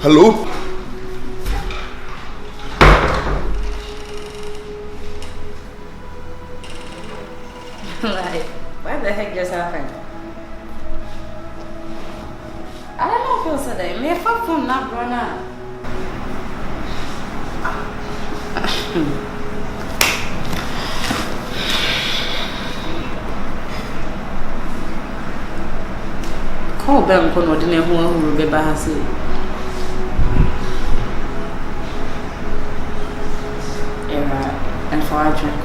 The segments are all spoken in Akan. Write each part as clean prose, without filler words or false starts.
Hello? Like, what the heck just happened? I don't know if it was today. Me if I phone not run out. Call them kono de ne ho ahuru be ba ha se. And for our drink.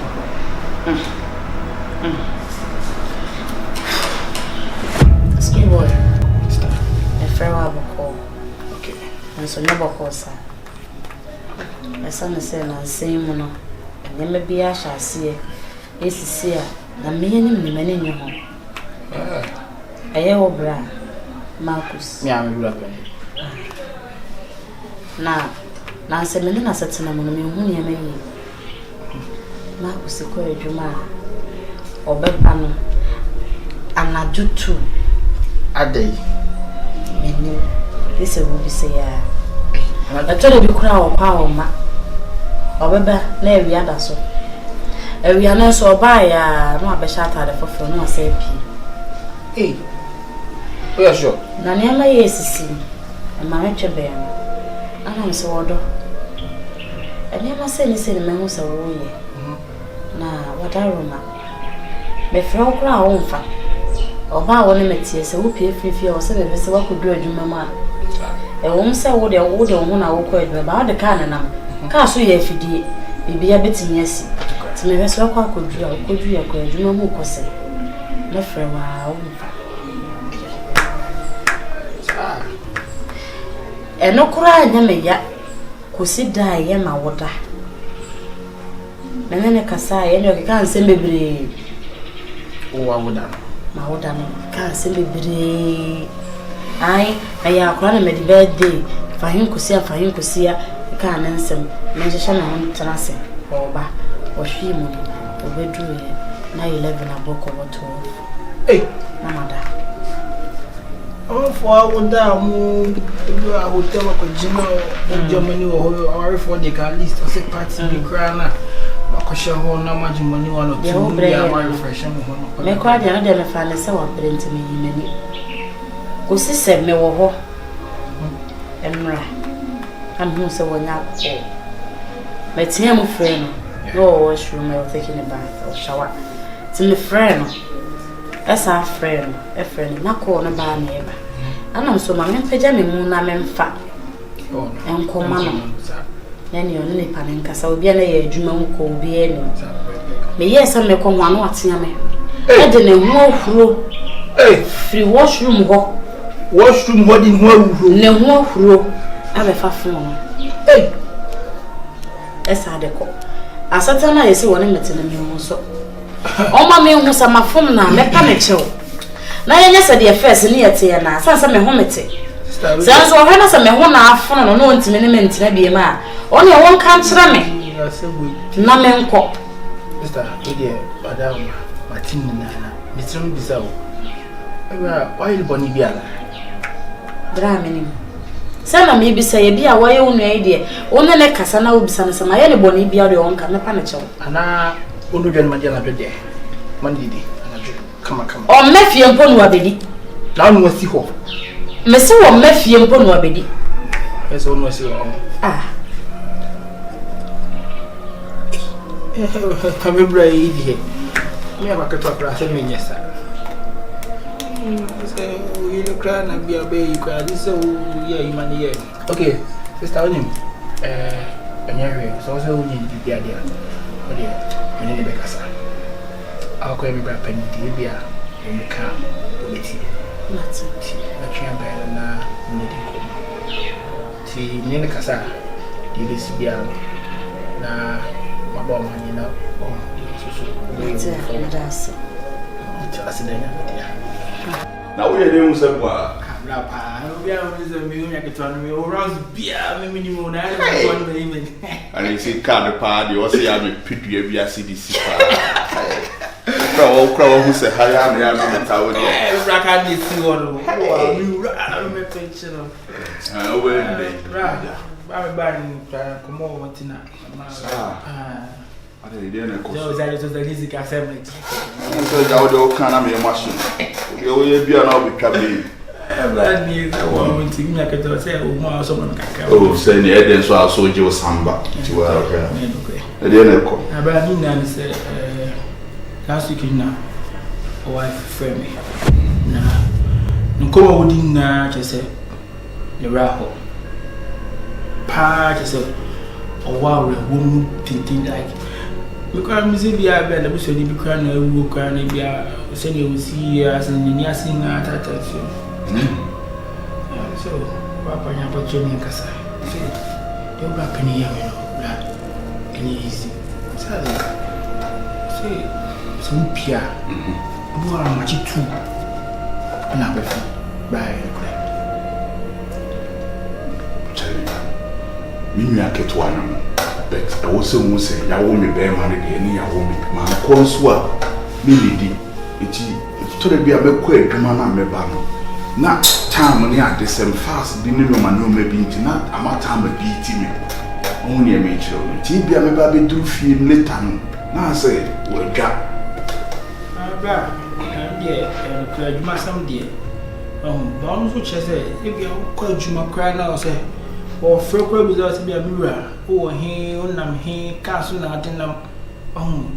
Excuse boy. Stop. A farewell call. Okay. And so never call, sir. My son is saying, I'm saying, no. And then maybe I shall see it. This is here. The meaning the many in your home. A year old bra, Marcus. Yeah, I'm a Now, say, Melina said to them, who near me. Marcus, the courage, or Bedpano, and I do too. A day. This will be say, I told you, crown or power, ma. Or Beba, lay we other so. We are not so by no be shot at the for no say p. Hey, we are sure. Nanya my yes, and my rich bear. And I'm so order. I never say anything, my house away. Now, what I remember. Me frau kra o mfa. Oba wo ne metie se wo pie fifie o se bebe se wa kodru adwuma ma. E wo mse wo de ho na wo kɔ adwuma ba wo de ka nanam. Ka so ye afidie. Bibia betimi asi. Ti me bese wa kɔ akodru a kodru ye kɔ adwuma mu kɔse. Me frɛ wa o mfa. E no kra anya me ya kosi da ye ma woda. Nene kasa ye no ka nsem bebre. Oh, Awura Ama can't send me be. I am crying at the birthday. For him to see, you can't answer. Mention on Tanasi or Ba or she money or bedroom. Now 11 a book over 12. Hey, Mamma. Oh, for Awura Ama, I would tell a Gino Germany or for the at least a sick party be crying. Because no much money one or 2 million refreshing. Me cried the other fan is so apparent to me. Many. Go see, said me wo Emra. I'm who so one up. But him friend. No washroom or taking a bath or shower. To me friend. As our friend, a friend, not call a bar neighbor. And I'm so my pajama moon, I'm in fat. And call mamma. Then you only panin cassa will be a Juman cold be any. May yes, I may come one what's yammy. I didn't know who free washroom walk. Washroom wedding No more row. I'm a far from. Hey, as I decor. As I tell I see one in the new so. Oh, my man was a my phone now, make panic show. Now, yes, I dear first near Tiana, sans some homity. Sounds well, when I say, my one half phone or no intimidament to be a man. Only one can't tell me. No man cop. Mr. Idiot, Madame Martina, Mr. Bissau. Why the Bonnie Biala? Dramini. Sana me bi say bi a waye unu ai de wona ne kasa na obisa no sama ye ne boni bia de won ka me pa ne chew ana onu dwan ma je na de man didi ana jo kama o mafie mpo no abedi na onu wasi ho me se wo mafie mpo no abedi eso onu wasi ho Kabebra idi me abakato pra se me nyesa you look na bia be you can this yeah you man here okay sister onim anyare so we need bia dia o dia me ne be kasa akọ me bra pani di bia o me ka o beti na twa ba na ne di ko ti me ne kasa di be si bia na mabo mani na o so we that's na we dey mu sebwa kabla pa obi a we say me unya keto no me rounds bia me minimum na I want to even and you see card pa dey o say ya me pidua bia CDC pa crowd who say haya me ya me tawo dey bra ka dey see one wow me pension we dey ba me ba ni come on watina I didn't know. So that is the music assembly. So you do kind of machine. You be now be cabin. Everyone needs a woman to me. I can say, "Oh, someone can." Oh, say the Eden so I saw you samba. You are okay. I didn't know. But I didn't say last week now. Wife friend me. Nah, no come out in just say the raho. Pa just say, "Oh wow, we woman thinking like." Because music be a band, so they be crying, we will cry, be a send you see us and the near singer at that. So, Papa, you have a journey in Casa. Don't wrap any young, any easy. Say, some Pia, who are much too. And I will buy a me get one. But I was so say, ya wo me be man de ya wo me man ko so a me lidi eti to de bia me ko adwuma na me ba no na time ne ade sem fast bi ne no ma no me bi nti na amata ma bi ti me on ne me chiro ti bia me ba be dru fie later no na say wo ga ba bia ko adwuma sam de ba no so che say e bia ko adwuma kra na o say or frequent results be a mirror. Oh, he, on he, castle, nothing.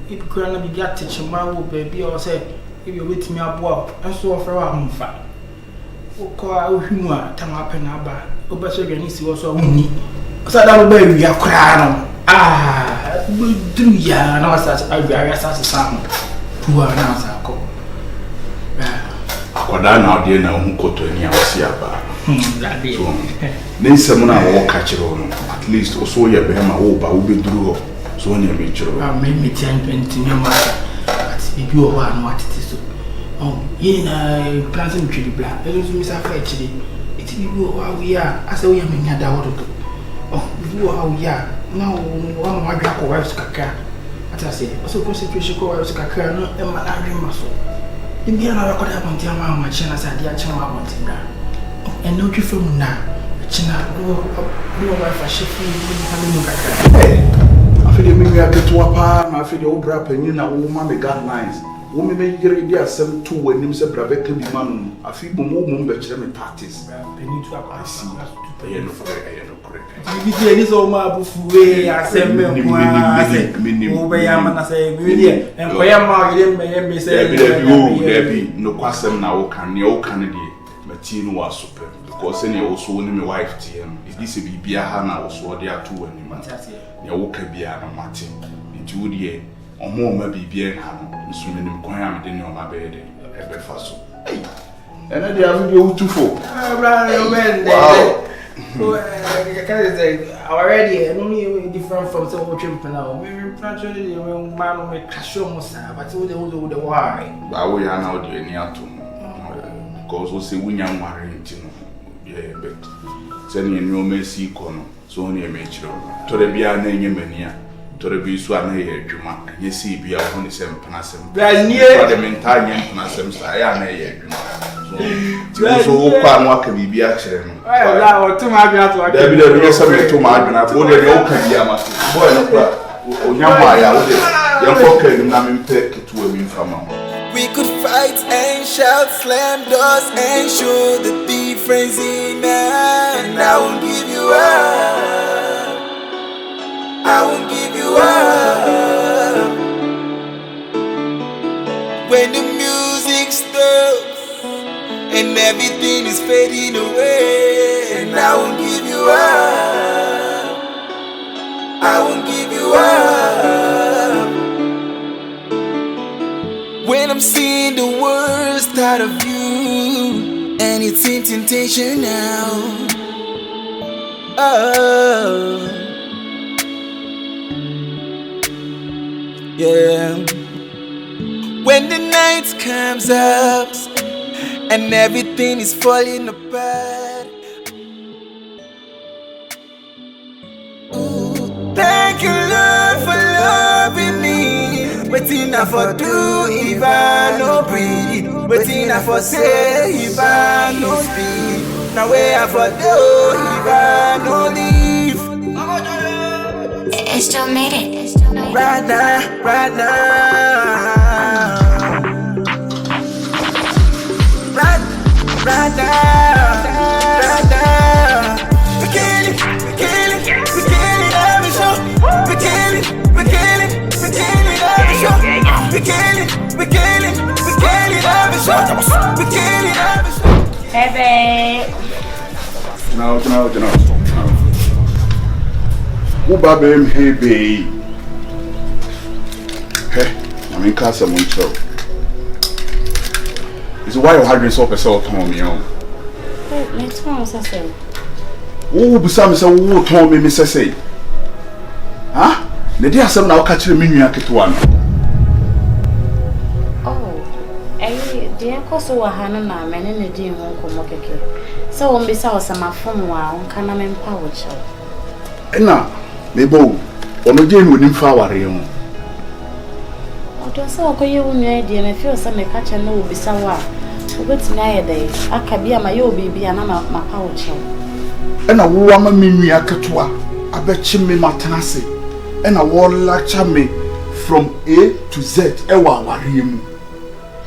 If you can't be got to my baby, or say, if you wait me up, and so for a home fat. Oh, call humor, time up and up. Oh, but so you need to also only. So that baby, you are crying. Do ya know such a sound? Poor answer. Akwada na ode na hu koto ni awosiaba nsem na wo ka kire no at least o so ye be ma wo ba wo beduru ho so ne me kire me 10-20 me ma at bibi o wa no atete so ye na planting tree bla e so mi sa fa kire iti bibi o wa wi a asa wo ye me nya da wo do bibi o wa wi a na wo ma adwa ko wa so kakra atase o so concentration ko wa so kakra no e ma na adwe ma so Ibi ana record about your mama china said dia china about nda. And no twi from na china no wife shifu ni no kakra. Afide me ya keto pa na afide wo bra panyin na wo ma me guidelines. Wo me be yire di asem to wanim se bra beka bi manu. Afi mo be kire me practice. Penny to akasi. Aye no correct. Bibi dey ni so ma bufuwe asem me kwa asem. Wo be ya mana say me dey enkoya ma gide me say. Debi no kwasem na wo kan ne wo kan dey. Mati no wa super because any also ni me wife tm. Is this a bibia ha na wo so dey atu wani ma. Ne wo ka bia na mate. Nti wo dey omo ma bibia ha no nso me nim kwan am de ne o ma be dey e be fa so. And I have to go to four. Already, only different from some of them now. Maybe practically, man, make casual, but all the why. I will now do any atom. Because we say we young married, yeah, but sending no mercy corner, so only a mature. To the Bia name mania, to the Biswan here, Juma, and you see Bia on the same panasem. That's near the Mentanian panasem, I am a So kwa no aka bibia kire no. La o to ma bia to aka. Da bi da bi so me to ma adwena bo de o ka bia ma. Boy no kwa onyama ya wo de. Ya fo ka ni na me mpe ketu ami mfama. We could fight and shout, slam doors and show the difference in us. And I won't give you up. I won't give you up. When the music stops and everything is fading away, and I won't give you up. I won't give you up. When I'm seeing the worst out of you, and it's in temptation now. Oh, yeah. When the night comes up and everything is falling apart. Ooh, thank you, Lord, for loving me. Waiting I for do if I no breathe. Waiting I for say if I no speak. Now where I for do if I no leave. I still made it. Right now, right now. Right now, right now. We kill it, every show. We kill it, every show. We kill it, every show. We kill it, every show. Hey, babe. Now. Who babem hey babe? Hey, I'm in casa muncho. Is why you had so person come me on. Hey, next one was I say. Who be some say who told me say? Huh? The day asem na catch me nua ketewa no. Oh, dear koso wa hana na me ne di ho nkomo keke. So won be sa osama wa on kana me mpa wo chew. Na mebo ono je no nimfa aware ho. Odo sa okoye wo nua di me feel say me catch na wo bisa wa. Obetimi ayede aka bia ma ye obibi ana ma pa wo chew. Na wo ama me nua ketewa abechi me matanase. Na wo lecture me from A to Z ewa aware mu.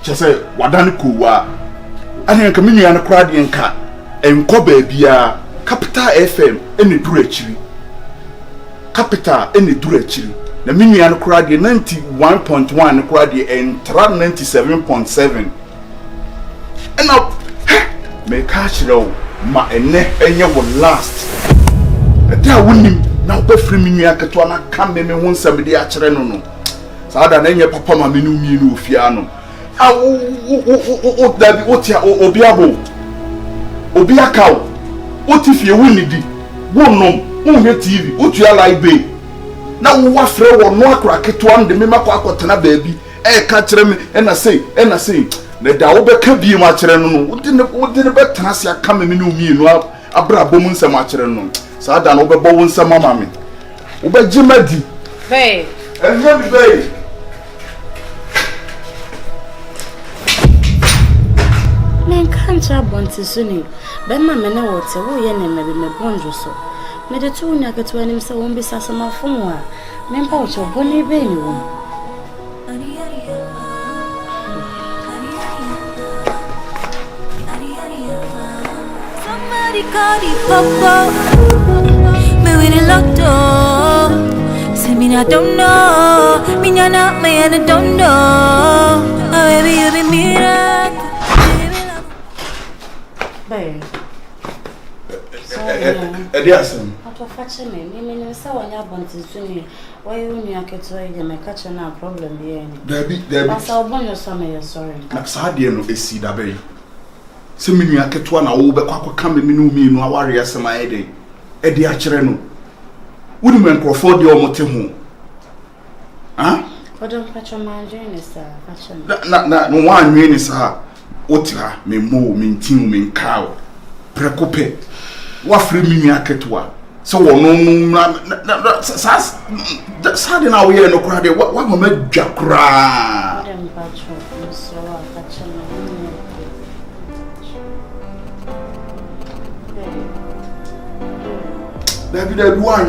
Chese wadane kowa. Ane nka me nua no kra de nka enko ba bia Capital FM ene duru akiri. Capital ene duru akiri. Na me nua no kra de 91.1 no kra de entra 97.7. Ena me ka chiro ma ene enye wo last. Eda wonim na obefri me nua keto na ka me ho nsam de a kire no. Saada na enye papa ma me no mienu ofia no. A o dabi o tia obi abo. Obi akaw. O ti fie wonidi. Wonom, wonhwe TV, o tua live bay. Na wo wafre wo no akra keto an de me makọ akotena baabi. Ka kire me na sei. Na da wo be ka bi ma kire no no. Wo de ne betena se aka me no mienu abra bom nsam a kire no. Saada na wo be bo wo nsam mama me. Wo be gimadi. Babe. Ehwe bi babe. Men kancha bonti suni. Be ma me na wote wo ye ne me bonjo so. Me de tu nya keto anim se won bi sasa ma fon wa. Me mpa wo che boni be ni wo. Somebody call the popo. Me with the locked. Say me I don't know. Me not me and I don't know. Oh baby you be miracle. Babe. Ediasem. Ato fache me no say wonya bonti suni. Why you nua keto ye me catch na problem be any. Dabi. Asa obon yo so me sorry. Na saade no esi da be. Se me nua keto na wo be kwakwa me no mi no aware asem ayede. Edi a kire no. Wudi men croford de omote ho. Ah? Odon pacho ma join sir, pacho. Na no wan nwe ni sa. Otira me mo me ntin me nkaw. Breakup. Wa free me nua keto so wono na saade na wo ye no kra de wa mama dwa kra. Odon pacho so pacho na. David, why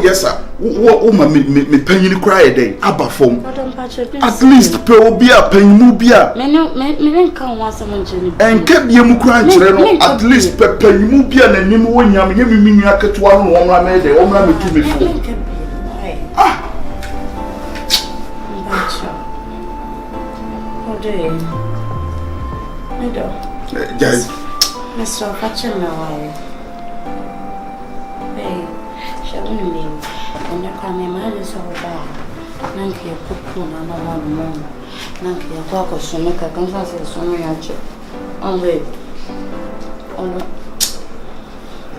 yes, me penny cry a day, Abba form. At least per be a penny mubia. Me can't want someone to And kept you crying, at least per penny mubia and you when you mean you get one woman made the woman to me. Ah, yes, Mr. Fatcher, my hey, shall we mean? And you come in my little bad. Nanky, a cook, and I don't want more. Nanky, a talk of some make a consensus, so many actually. Only.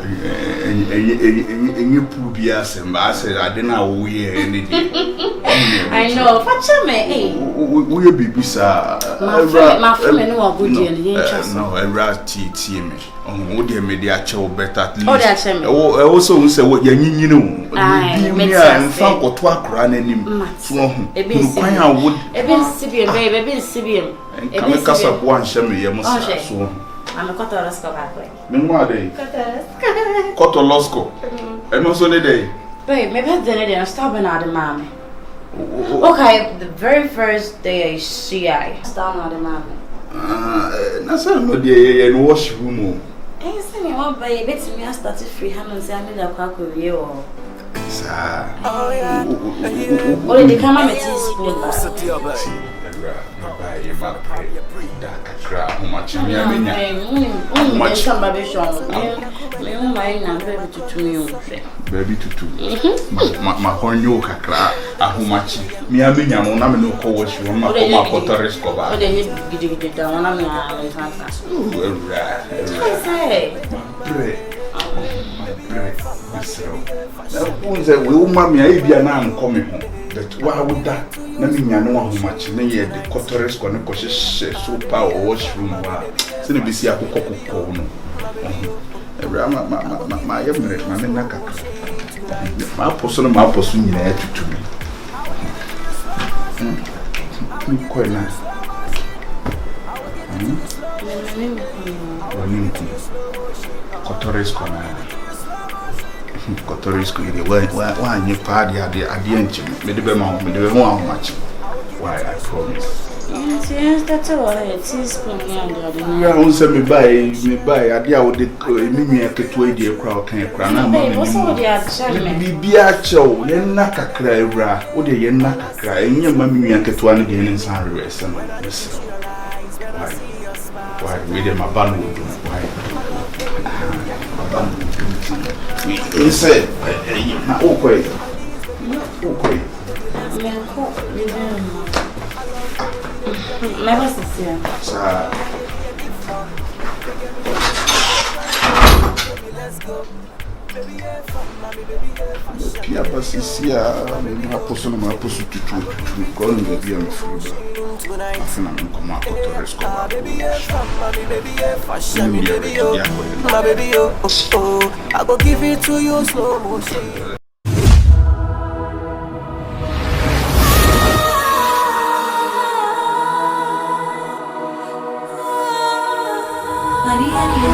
And you put yes, and I said, I didn't know we anything. I know, Fatcher, me, will be beside my friend, no, good dear, no, a rat tea me. On what dear media show better at least. Oh, that's him. Oh, also say what you know. And found what work running him. It means I would. It been Sibian, baby, it been Sibian. And come a cuss up one shemmy, you must so. I'm a Cotorosco back way. Meanwhile, day. Cotolosco. And also the day. Babe, maybe I didn't stop another mommy. Okay, the very first day I see I start another mommy. That's no day and washroom. I said, you want baby, it's me. I started free hand and say, I made a pack with you. Oh, yeah. Oh, they come and teaspoon. Baby tutu. My honyo kakra ahumachi. Mi amenya no na me no ko washi won ma ko ma Torres ko ba. O de ni gidi da wona me a le fanfa. Say. Na unze we uma me ai bia na anko me ho. That why would that? Na me nya no ahumachi na ye de Torres ko ne ko hye so pa o washroom wa. Se ne bisi akokoko no. My emirate, my menaka. My person, my person, you know, to me. Quite nice. Cotoresco, why you party at the end, maybe more much. Why I promise. Yes, that's all. It's teaspoon. Yeah, I say me buy. I deal with the me ke to dey crowd kan kra na ma me. What's all the action? Bibia chew, ye na kakra evra. O de ye na kakra. Enye ma me nua keto an de ne san reverse no. Why we dey ma ban wo do. Why? We say na okoi. Never see you. Pia pasisia me na poso no ma poso tutu ko no bia me free ba afina me ko ma ko Torres ko ba my baby, oh, I go give it to you slow motion. Maria.